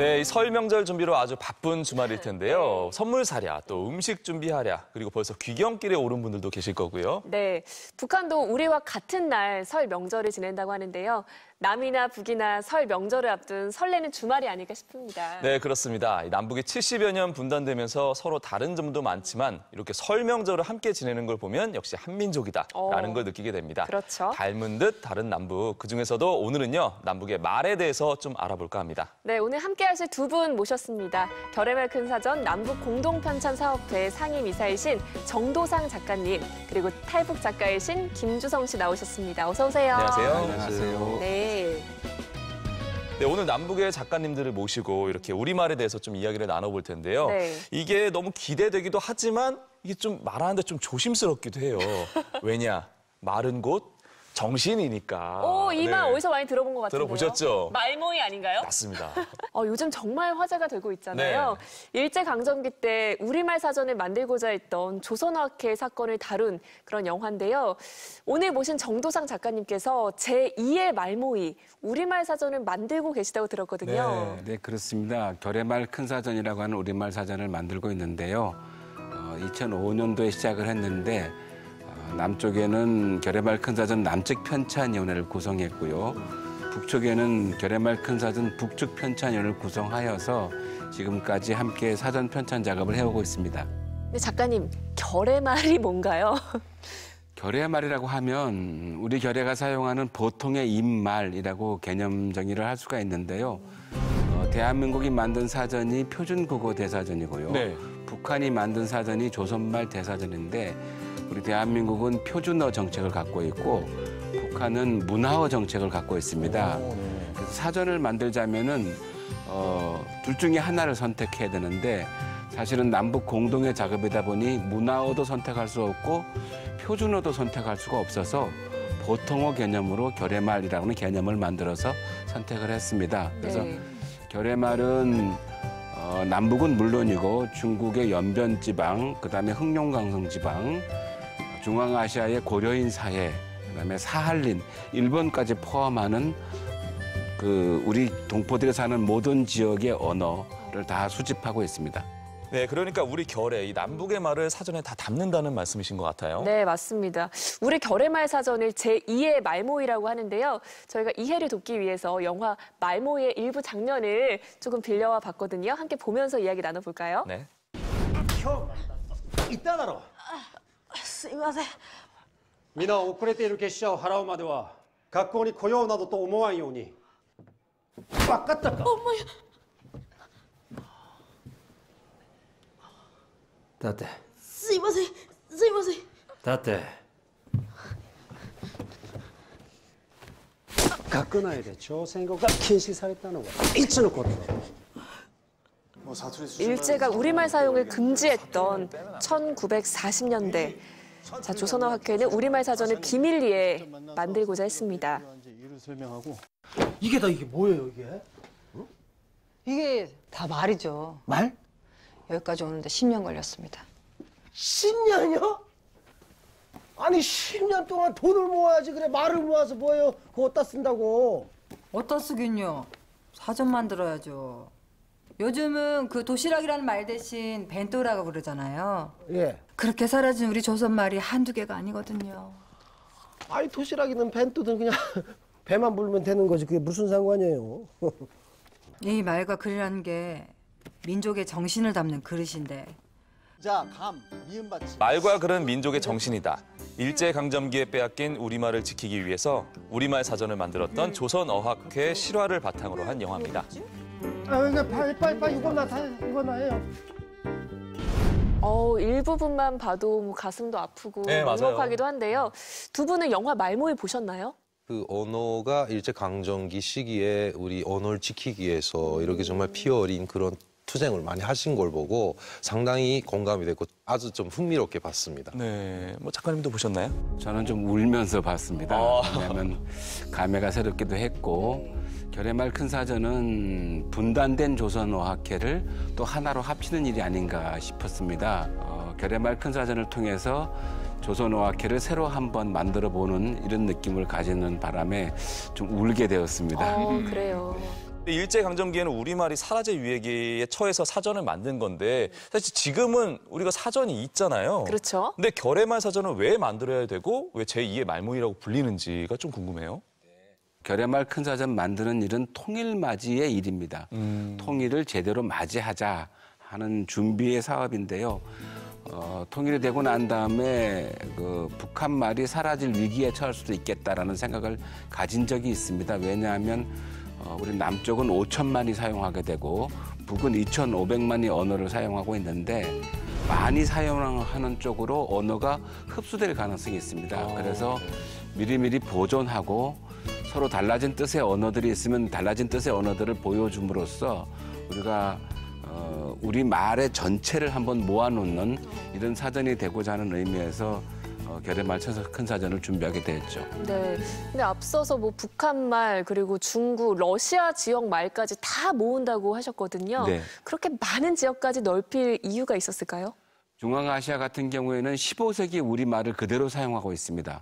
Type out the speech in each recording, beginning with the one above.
네, 이 설 명절 준비로 아주 바쁜 주말일 텐데요. 선물 사랴, 또 음식 준비하랴, 그리고 벌써 귀경길에 오른 분들도 계실 거고요. 네, 북한도 우리와 같은 날 설 명절을 지낸다고 하는데요. 남이나 북이나 설 명절을 앞둔 설레는 주말이 아닐까 싶습니다. 네, 그렇습니다. 남북이 70여 년 분단되면서 서로 다른 점도 많지만 이렇게 설 명절을 함께 지내는 걸 보면 역시 한민족이다라는 걸 느끼게 됩니다. 그렇죠. 닮은 듯 다른 남북, 그중에서도 오늘은요, 남북의 말에 대해서 좀 알아볼까 합니다. 네, 오늘 함께 하실 두 분 모셨습니다. 결의말 큰 사전 남북 공동편찬 사업회 상임이사이신 정도상 작가님, 그리고 탈북 작가이신 김주성 씨 나오셨습니다. 어서 오세요. 안녕하세요. 안녕하세요. 네. 네, 오늘 남북의 작가님들을 모시고 이렇게 우리말에 대해서 좀 이야기를 나눠볼 텐데요. 네. 이게 너무 기대되기도 하지만 이게 좀 말하는데 좀 조심스럽기도 해요. 왜냐? 말은 곧 정신이니까. 오, 이 말 네. 어디서 많이 들어본 것 같은데요. 들어보셨죠? 말모이 아닌가요? 맞습니다. 요즘 정말 화제가 되고 있잖아요. 일제강점기 때 우리말 사전을 만들고자 했던 조선어학회 사건을 다룬 그런 영화인데요. 오늘 모신 정도상 작가님께서 제2의 말모이, 우리말 사전을 만들고 계시다고 들었거든요. 네, 그렇습니다. 결의말 큰 사전이라고 하는 우리말 사전을 만들고 있는데요. 2005년도에 시작을 했는데 남쪽에는 결의말 큰 사전 남측 편찬위원회를 구성했고요. 북쪽에는 결의말 큰 사전 북측 편찬위원회를 구성하여서 지금까지 함께 사전 편찬 작업을 해오고 있습니다. 근데 작가님, 결의말이 뭔가요? 결의말이라고 하면 우리 결의가 사용하는 보통의 입말이라고 개념 정의를 할 수가 있는데요. 대한민국이 만든 사전이 표준국어 대사전이고요. 네. 북한이 만든 사전이 조선말 대사전인데 우리 대한민국은 표준어 정책을 갖고 있고 북한은 문화어 정책을 갖고 있습니다. 그래서 사전을 만들자면은 둘 중에 하나를 선택해야 되는데 사실은 남북 공동의 작업이다 보니 문화어도 선택할 수 없고 표준어도 선택할 수가 없어서 보통어 개념으로 결의말이라는 개념을 만들어서 선택을 했습니다. 그래서 네. 결의말은 남북은 물론이고 중국의 연변지방, 그다음에 흑룡강성지방, 중앙아시아의 고려인 사해, 그다음에 사할린, 일본까지 포함하는 우리 동포들이 사는 모든 지역의 언어를 다 수집하고 있습니다. 네, 그러니까 우리 결의, 이 남북의 말을 사전에 다 담는다는 말씀이신 것 같아요. 네, 맞습니다. 우리 결의말 사전을 제2의 말모이라고 하는데요. 저희가 이해를 돕기 위해서 영화 말모이의 일부 장면을 조금 빌려와 봤거든요. 함께 보면서 이야기 나눠볼까요? 네. 言っただろ。すいません。皆遅れている月謝を払うまでは学校に来ようなどと思わんように。分かったか。立て。すいません。すいません。立て。学内で朝鮮語が禁止されたのはいつのことだ。 일제가 우리말 사용을 금지했던 1940년대. 자, 조선어학회는 우리말 사전을 비밀리에 만들고자 했습니다. 이게 다 이게 뭐예요 이게? 이게 다 말이죠. 말? 여기까지 오는데 10년 걸렸습니다. 10년이요? 아니 10년 동안 돈을 모아야지 그래 말을 모아서 뭐예요? 그거 어디다 쓴다고? 어디다 쓰긴요. 사전 만들어야죠. 요즘은 그 도시락이라는 말 대신 벤또라고 그러잖아요. 예. 그렇게 사라진 우리 조선 말이 한두 개가 아니거든요. 아니 도시락이든 벤또든 그냥 배만 불면 되는 거지 그게 무슨 상관이에요? 이 말과 글이라는 게 민족의 정신을 담는 그릇인데. 자, 감, 미음받침. 말과 글은 민족의 정신이다. 일제강점기에 빼앗긴 우리말을 지키기 위해서 우리말 사전을 만들었던 조선어학회 실화를 바탕으로 한 영화입니다. 아, 이거 빨리 이거나 해요. 일부분만 봐도 뭐 가슴도 아프고 네, 맞아요. 먹먹하기도 한데요. 두 분은 영화 말모이 보셨나요? 그 언어가 일제강점기 시기에 우리 언어를 지키기 위해서 이렇게 정말 피 어린 그런 투쟁을 많이 하신 걸 보고 상당히 공감이 됐고 아주 좀 흥미롭게 봤습니다. 네, 뭐 작가님도 보셨나요? 저는 좀 울면서 봤습니다. 왜냐하면 감회가 새롭기도 했고 결의말 큰 사전은 분단된 조선어학회를 또 하나로 합치는 일이 아닌가 싶었습니다. 결의말 큰 사전을 통해서 조선어학회를 새로 한번 만들어보는 이런 느낌을 가지는 바람에 좀 울게 되었습니다. 그래요. 일제강점기에는 우리말이 사라질 위기에 처해서 사전을 만든 건데 사실 지금은 우리가 사전이 있잖아요. 그렇죠. 근데 결의말 사전은 왜 만들어야 되고 왜 제2의 말문이라고 불리는지가 좀 궁금해요. 결의말 큰 사전 만드는 일은 통일맞이의 일입니다. 통일을 제대로 맞이하자 하는 준비의 사업인데요. 통일이 되고 난 다음에 그 북한 말이 사라질 위기에 처할 수도 있겠다라는 생각을 가진 적이 있습니다. 왜냐하면 우리 남쪽은 5천만이 사용하게 되고 북은 2,500만이 언어를 사용하고 있는데 많이 사용하는 쪽으로 언어가 흡수될 가능성이 있습니다. 그래서 미리미리 보존하고 서로 달라진 뜻의 언어들이 있으면 달라진 뜻의 언어들을 보여줌으로써 우리가 우리 말의 전체를 한번 모아놓는 이런 사전이 되고자 하는 의미에서 결의말 큰 사전을 준비하게 됐죠. 네. 근데 앞서서 뭐 북한 말 그리고 중국, 러시아 지역 말까지 다 모은다고 하셨거든요. 네. 그렇게 많은 지역까지 넓힐 이유가 있었을까요? 중앙아시아 같은 경우에는 15세기 우리말을 그대로 사용하고 있습니다.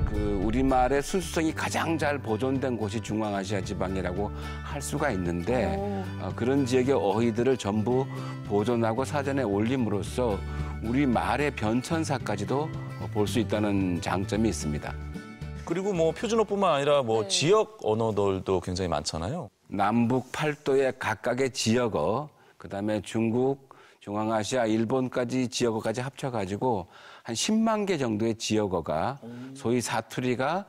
그 우리말의 순수성이 가장 잘 보존된 곳이 중앙아시아 지방이라고 할 수가 있는데 그런 지역의 어휘들을 전부 보존하고 사전에 올림으로써 우리말의 변천사까지도 볼 수 있다는 장점이 있습니다. 그리고 뭐 표준어뿐만 아니라 뭐 지역 언어들도 굉장히 많잖아요. 남북 팔도의 각각의 지역어, 그다음에 중국, 중앙아시아, 일본까지 지역어까지 합쳐가지고 한 10만 개 정도의 지역어가 소위 사투리가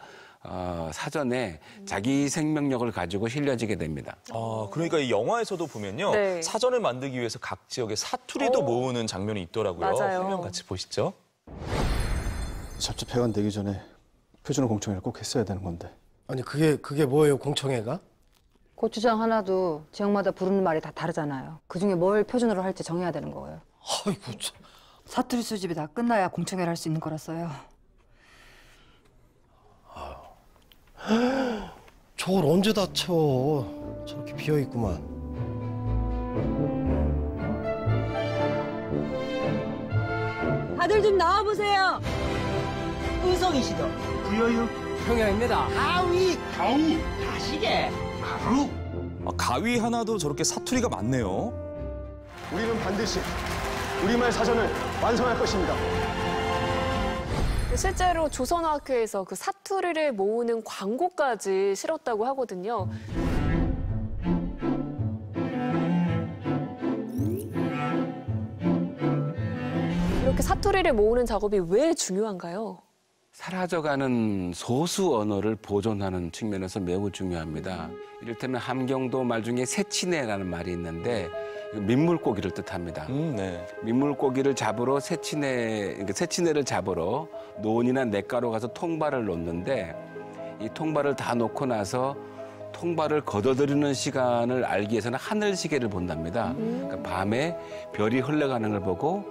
사전에 자기 생명력을 가지고 실려지게 됩니다. 그러니까 이 영화에서도 보면요. 네. 사전을 만들기 위해서 각 지역의 사투리도 모으는 장면이 있더라고요. 맞아요. 화면 같이 보시죠. 잡지 폐간되기 전에 표준어 공청회를 꼭 했어야 되는 건데. 아니 그게 뭐예요, 공청회가? 고추장 하나도 지역마다 부르는 말이 다 다르잖아요. 그중에 뭘 표준어로 할지 정해야 되는 거예요. 아이고 참. 사투리 수집이 다 끝나야 공청회를 할 수 있는 거라서요. 저걸 언제 다 채워? 저렇게 비어 있구만. 다들 좀 나와보세요. 의성이시죠? 구여유 평양입니다. 가위 가시게 가루. 가위 하나도 저렇게 사투리가 많네요. 우리는 반드시 우리말 사전을 완성할 것입니다. 실제로 조선어학회에서 그 사투리를 모으는 광고까지 실었다고 하거든요. 이렇게 사투리를 모으는 작업이 왜 중요한가요? 사라져가는 소수 언어를 보존하는 측면에서 매우 중요합니다. 이를테면 함경도 말 중에 새치네라는 말이 있는데 민물고기를 뜻합니다. 네. 민물고기를 잡으러 새치네를 잡으러 논이나 냇가로 가서 통발을 놓는데 이 통발을 다 놓고 나서 통발을 걷어들이는 시간을 알기 위해서는 하늘시계를 본답니다. 그러니까 밤에 별이 흘러가는 걸 보고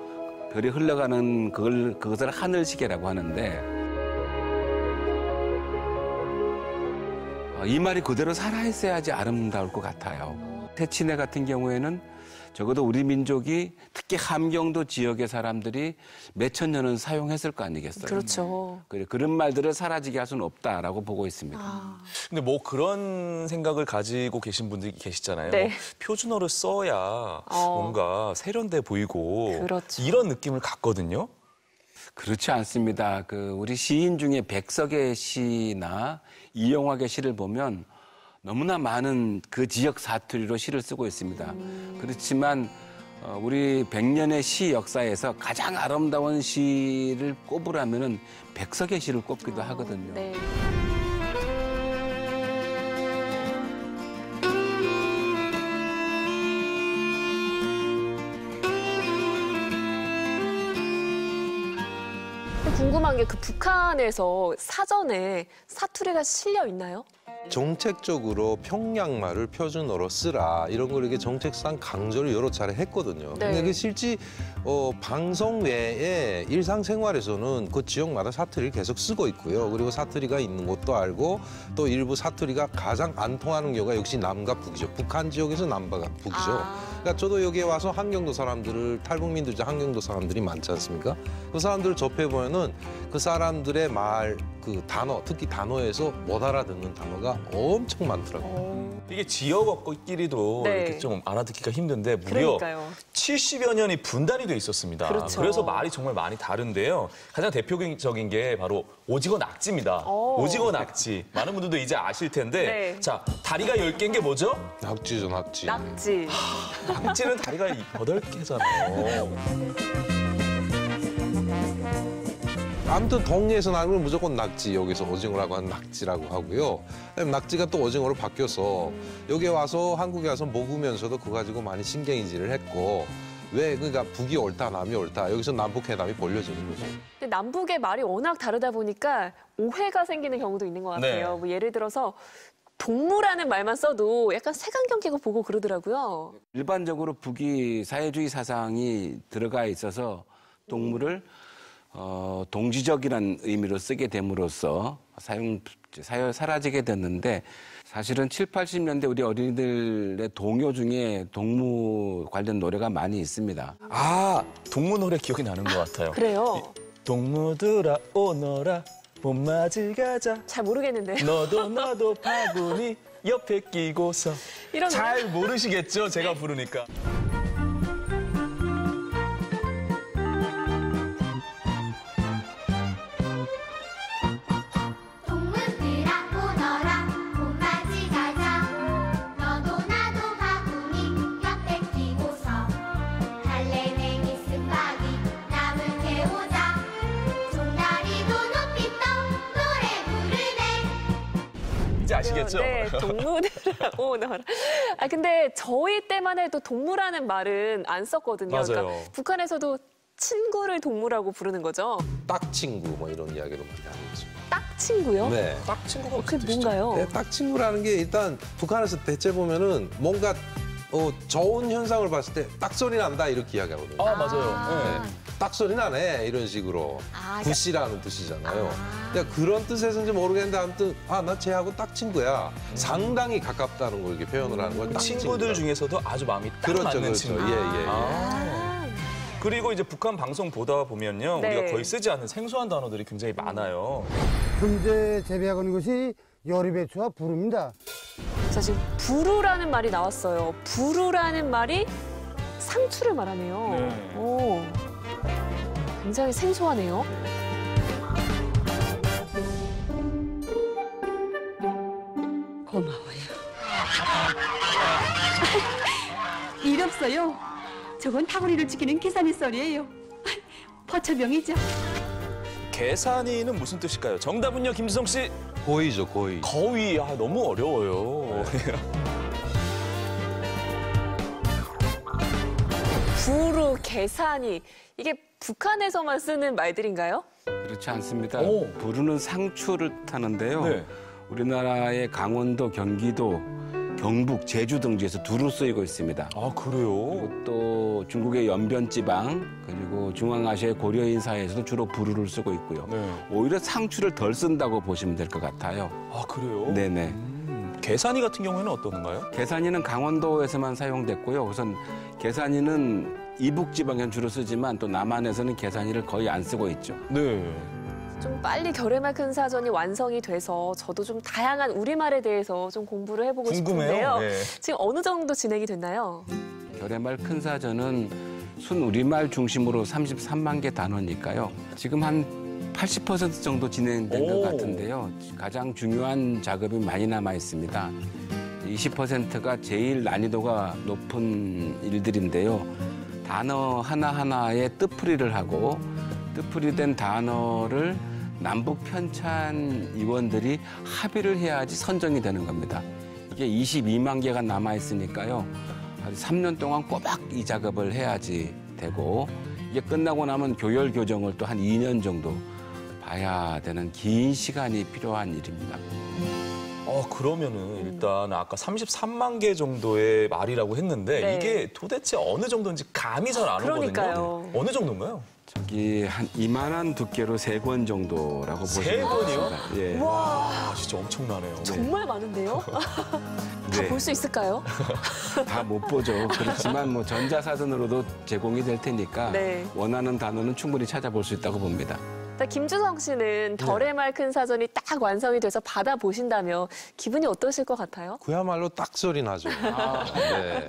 별이 흘러가는 그것을 하늘시계라고 하는데 이 말이 그대로 살아있어야지 아름다울 것 같아요. 새치네 같은 경우에는 적어도 우리 민족이 특히 함경도 지역의 사람들이 몇천 년은 사용했을 거 아니겠어요? 그렇죠. 그런 말들을 사라지게 할 수는 없다라고 보고 있습니다. 근데 뭐 그런 생각을 가지고 계신 분들이 계시잖아요. 네. 표준어를 써야 뭔가 세련돼 보이고 그렇죠. 이런 느낌을 갖거든요. 그렇지 않습니다. 우리 시인 중에 백석의 시나 이영학의 시를 보면 너무나 많은 그 지역 사투리로 시를 쓰고 있습니다. 그렇지만 우리 100년의 시 역사에서 가장 아름다운 시를 꼽으라면은 백석의 시를 꼽기도 하거든요. 네. 궁금한 게 그 북한에서 사전에 사투리가 실려 있나요? 정책적으로 평양말을 표준어로 쓰라 이런 걸 이게 정책상 강조를 여러 차례 했거든요. 네. 근데 그 실제 방송 외에 일상생활에서는 그 지역마다 사투리를 계속 쓰고 있고요. 그리고 사투리가 있는 것도 알고 또 일부 사투리가 가장 안 통하는 경우가 역시 남과 북이죠. 북한 지역에서 남과 북이죠. 그러니까 저도 여기에 와서 함경도 사람들을 탈북민들 중 함경도 사람들이 많지 않습니까? 그 사람들을 접해 보면은 그 사람들의 말 그 단어, 특히 단어에서 못 알아듣는 단어가 엄청 많더라고요. 이게 지역어끼리도 네. 이렇게 좀 알아듣기가 힘든데 무려 그러니까요. 70여 년이 분단이 돼 있었습니다. 그렇죠. 그래서 말이 정말 많이 다른데요. 가장 대표적인 게 바로 오징어 낙지입니다. 오징어 낙지. 많은 분들도 이제 아실 텐데 네. 자, 다리가 10개인 게 뭐죠? 낙지죠, 낙지. 낙지. 낙지는 다리가 8개잖아요. 아무튼 동해에서 나는 건 무조건 낙지, 여기서 오징어라고 하는 낙지라고 하고요. 낙지가 또 오징어로 바뀌어서 여기 와서 한국에 와서 먹으면서도 그거 가지고 많이 신경질을 했고 왜 그러니까 북이 옳다, 남이 옳다. 여기서 남북회담이 벌려지는 거죠. 근데 남북의 말이 워낙 다르다 보니까 오해가 생기는 경우도 있는 것 같아요. 네. 뭐 예를 들어서 동무라는 말만 써도 약간 색안경 끼고 보고 그러더라고요. 일반적으로 북이 사회주의 사상이 들어가 있어서 동물을 동지적이라는 의미로 쓰게 됨으로써 사라지게 됐는데 사실은 7, 80년대 우리 어린이들의 동요 중에 동무 관련 노래가 많이 있습니다. 아, 동무 노래 기억이 나는 것 같아요. 그래요? 동무들아 오너라 봄맞이 가자. 잘 모르겠는데. 너도 나도 바구니 옆에 끼고서. 이런 노래? 잘 모르시겠죠? 제가 부르니까. 동무들아 오너라 봄맞이 가자 너도 나도 바구니 옆에 끼고서 달래냉이 쓴바귀 남을 태우자 종다리도 높이 떠 노래 부르네. 이제 아시겠죠? 네, 동무들아 오너라. 아 근데 저희 때만 해도 동무라는 말은 안 썼거든요. 맞아요. 그러니까 북한에서도 친구를 동무라고 부르는 거죠. 딱 친구 뭐 이런 이야기를 많이 하는 거죠. 딱 친구요? 네. 딱 친구가 그게 뭔가요? 네, 딱 친구라는 게 일단 북한에서 대체 보면은 뭔가 좋은 현상을 봤을 때 딱 소리 난다 이렇게 이야기하거든요. 아, 맞아요. 네. 딱 소리 나네 이런 식으로 아, 굿이라는 뜻이잖아요. 그러니까 그런 뜻에서인지 모르겠는데 아무튼 나 쟤하고 딱 친구야. 상당히 가깝다는 걸 이렇게 표현을 하는 걸 딱 친구들 친구라고. 중에서도 아주 마음이 딱 그렇죠, 맞는 그렇죠. 친구. 예, 예. 아. 그리고 이제 북한 방송 보다 보면요. 네. 우리가 거의 쓰지 않는 생소한 단어들이 굉장히 많아요. 현재 재배하고 있는 것이 여리배추와 부릅니다. 자, 지금 부루라는 말이 나왔어요. 부루라는 말이 상추를 말하네요. 네. 오, 굉장히 생소하네요. 고마워요. 일 없어요. 저건 타구리를 지키는 계산이 썰이에요. 포처병이죠. 계산이는 무슨 뜻일까요? 정답은요, 김지성 씨. 고의죠, 고의. 거의. 아, 너무 어려워요. 부루, 계산이 이게 북한에서만 쓰는 말들인가요? 그렇지 않습니다. 오. 부르는 상추를 타는데요. 네. 우리나라의 강원도, 경기도, 경북, 제주 등지에서 두루 쓰이고 있습니다. 아, 그래요? 그리고 또 중국의 연변지방 그리고 중앙아시아의 고려인 사회에서도 주로 부루를 쓰고 있고요. 네. 오히려 상추를 덜 쓴다고 보시면 될 것 같아요. 아, 그래요? 네네. 계산이 같은 경우에는 어떤가요? 계산이는 강원도에서만 사용됐고요. 우선 계산이는 이북지방에는 주로 쓰지만 또 남한에서는 계산이를 거의 안 쓰고 있죠. 네. 좀 빨리 결의말 큰 사전이 완성이 돼서 저도 좀 다양한 우리말에 대해서 좀 공부를 해보고 궁금해요. 싶은데요. 네. 지금 어느 정도 진행이 됐나요? 결의말 큰 사전은 순우리말 중심으로 33만 개 단어니까요. 지금 한 80% 정도 진행된 것 오. 같은데요. 가장 중요한 작업이 많이 남아 있습니다. 20%가 제일 난이도가 높은 일들인데요. 단어 하나하나에 뜻풀이를 하고 뜻풀이된 단어를 남북 편찬 위원들이 합의를 해야지 선정이 되는 겁니다. 이게 22만 개가 남아 있으니까요. 3년 동안 꼬박 이 작업을 해야지 되고 이게 끝나고 나면 교열 교정을 또 한 2년 정도 봐야 되는 긴 시간이 필요한 일입니다. 그러면은 일단 아까 33만 개 정도의 말이라고 했는데 네. 이게 도대체 어느 정도인지 감이 잘 안 오거든요. 그러니까요. 어느 정도인가요? 저기 한 이만한 두께로 3권 정도라고 보시면 세 권이요? 되겠습니다. 예. 와, 진짜 엄청나네요. 정말 많은데요? 다 네. 볼 수 있을까요? 다 못 보죠. 그렇지만 뭐 전자사전으로도 제공이 될 테니까 네. 원하는 단어는 충분히 찾아볼 수 있다고 봅니다. 김주성 씨는 별의 말 큰 사전이 딱 완성이 돼서 받아보신다면 기분이 어떠실 것 같아요? 그야말로 딱 소리 나죠. 네.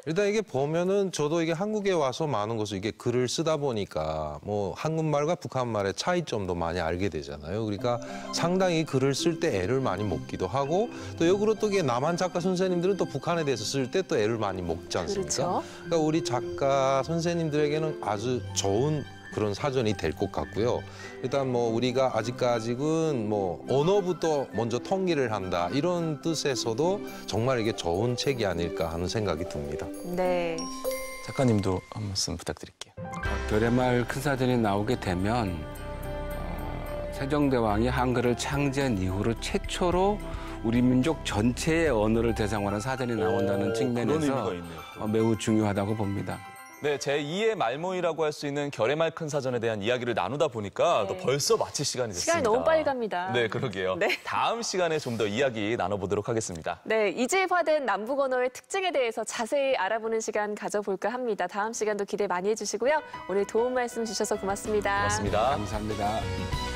일단 이게 보면은 저도 이게 한국에 와서 많은 것을 이게 글을 쓰다 보니까 뭐 한국말과 북한말의 차이점도 많이 알게 되잖아요. 그러니까 상당히 글을 쓸 때 애를 많이 먹기도 하고 또 역으로 또 이게 남한 작가 선생님들은 또 북한에 대해서 쓸 때 또 애를 많이 먹지 않습니까? 그렇죠. 그러니까 우리 작가 선생님들에게는 아주 좋은 그런 사전이 될 것 같고요. 일단 뭐 우리가 아직까지는 뭐 언어부터 먼저 통일을 한다 이런 뜻에서도 정말 이게 좋은 책이 아닐까 하는 생각이 듭니다. 네. 작가님도 한 말씀 부탁드릴게요. 별의 말 큰 사전이 나오게 되면 세종대왕이 한글을 창제한 이후로 최초로 우리 민족 전체의 언어를 대상으로 한 사전이 나온다는 측면에서 매우 중요하다고 봅니다. 네, 제2의 말모이라고 할 수 있는 별의 말 큰 사전에 대한 이야기를 나누다 보니까 또 벌써 마칠 시간이 됐습니다. 시간이 너무 빨리 갑니다. 네, 그러게요. 네. 다음 시간에 좀 더 이야기 나눠보도록 하겠습니다. 네, 이제화된 남북 언어의 특징에 대해서 자세히 알아보는 시간 가져볼까 합니다. 다음 시간도 기대 많이 해주시고요. 오늘 도움 말씀 주셔서 고맙습니다. 고맙습니다. 감사합니다.